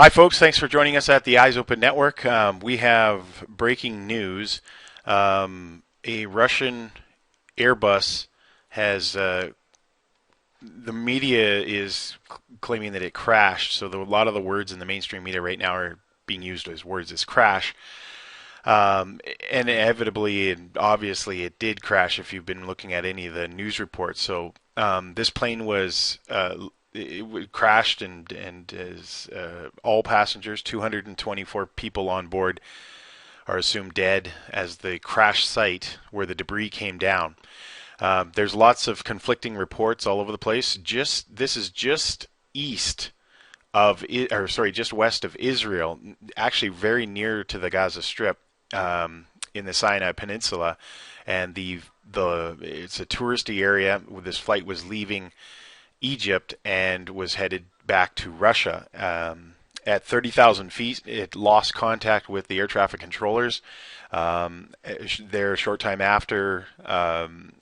Hi, folks. Thanks for joining us at the Eyes Open Network. We have breaking news. A Russian Airbus has, the media is claiming that it crashed. So a lot of the words in the mainstream media right now are being used as words as crash. And inevitably and obviously it did crash if you've been looking at any of the news reports. So this plane was crashed and is all passengers, 224 people on board, are assumed dead as the crash site where the debris came down. There's lots of conflicting reports all over the place. This is just east of, or sorry, just west of Israel, actually very near to the Gaza Strip, in the Sinai Peninsula, and it's a touristy area. This flight was leaving Egypt and was headed back to Russia. At 30,000 feet, it lost contact with the air traffic controllers. There, a short time after,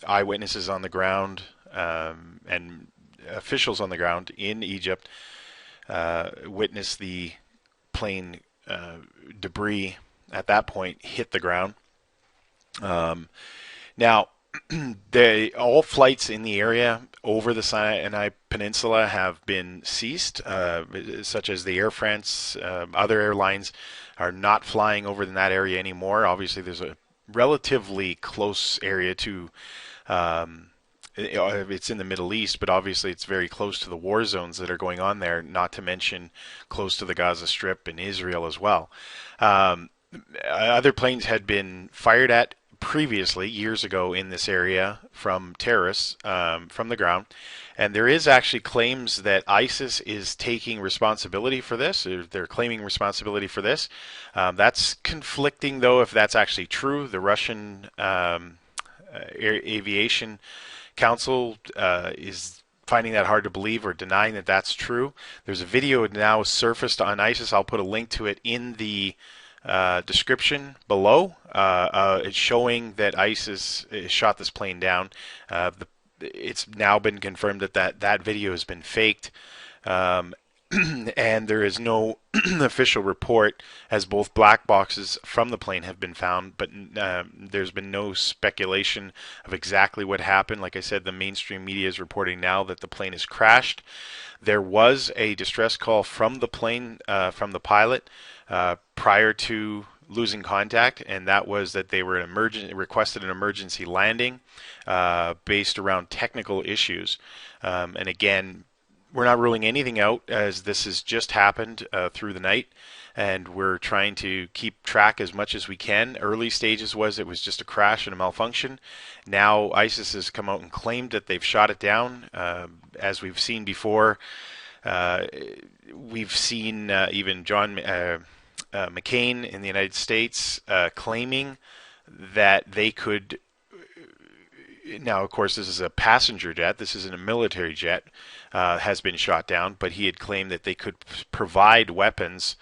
eyewitnesses on the ground and officials on the ground in Egypt witnessed the plane debris at that point hit the ground. Now, all flights in the area over the Sinai Peninsula have been ceased, such as the Air France. Other airlines are not flying over in that area anymore. Obviously, there's a relatively close area to, it's in the Middle East, but obviously it's very close to the war zones that are going on there, not to mention close to the Gaza Strip and Israel as well. Other planes had been fired at previously, years ago, in this area from terrorists from the ground. And there is actually claims that ISIS is taking responsibility for this. They're claiming responsibility for this. That's conflicting, though, if that's actually true. The Russian Aviation Council is finding that hard to believe or denying that that's true. There's a video now surfaced on ISIS. I'll put a link to it in the description below. It's showing that ISIS shot this plane down. It's now been confirmed that video has been faked, and there is no official report, as both black boxes from the plane have been found, but there's been no speculation of exactly what happened. Like I said, the mainstream media is reporting now that the plane has crashed. There was a distress call from the plane, from the pilot, prior to losing contact, and that was that they were requested an emergency landing based around technical issues. And again, we're not ruling anything out, as this has just happened through the night, and we're trying to keep track as much as we can. Early stages it was just a crash and a malfunction. Now ISIS has come out and claimed that they've shot it down. As we've seen before, we've seen even John McCain in the United States claiming that they could. Now, of course, this is a passenger jet. This isn't a military jet. Has been shot down, but he had claimed that they could provide weapons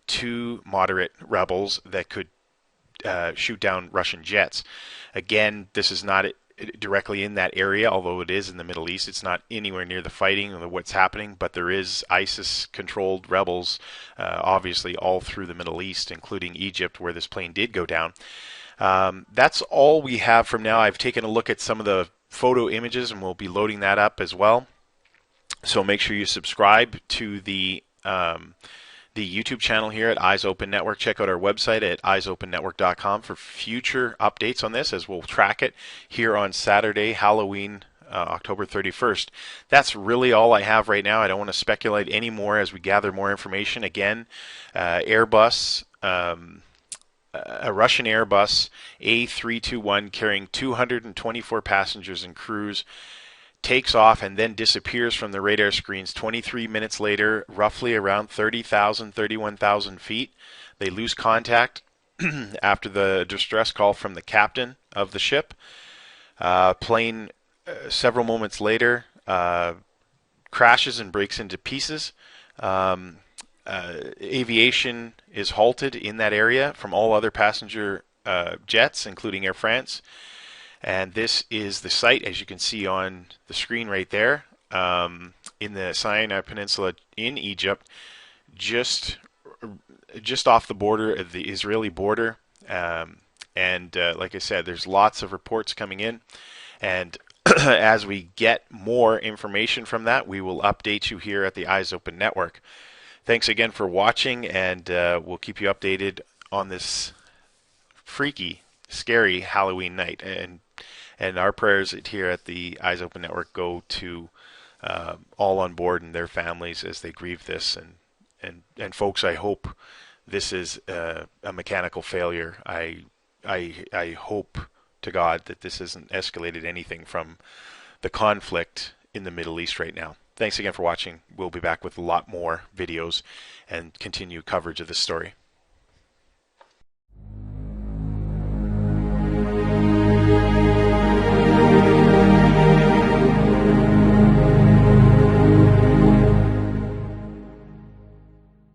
to moderate rebels that could shoot down Russian jets. Again, this is not directly in that area, although it is in the Middle East. It's not anywhere near the fighting or what's happening, but there is ISIS-controlled rebels, obviously, all through the Middle East, including Egypt, where this plane did go down. That's all we have from now. I've taken a look at some of the photo images, and we'll be loading that up as well. So make sure you subscribe to the YouTube channel here at Eyes Open Network. Check out our website at eyesopennetwork.com for future updates on this, as we'll track it here on Saturday, Halloween, October 31st. That's really all I have right now. I don't want to speculate anymore as we gather more information. Again, Airbus, a Russian Airbus A321 carrying 224 passengers and crews takes off and then disappears from the radar screens 23 minutes later, roughly around 30,000, 31,000 feet. They lose contact after the distress call from the captain of the ship. Plane, several moments later, crashes and breaks into pieces. Aviation is halted in that area from all other passenger jets, including Air France. And this is the site, as you can see on the screen right there, in the Sinai Peninsula in Egypt, just just off the border of the Israeli border. And like I said, there's lots of reports coming in. And as we get more information from that, we will update you here at the Eyes Open Network. Thanks again for watching, and we'll keep you updated on this freaky, scary Halloween night. And our prayers here at the Eyes Open Network go to all on board and their families as they grieve this. And folks, I hope this is a mechanical failure. I hope to God that this hasn't escalated anything from the conflict in the Middle East right now. Thanks again for watching. We'll be back with a lot more videos and continue coverage of this story.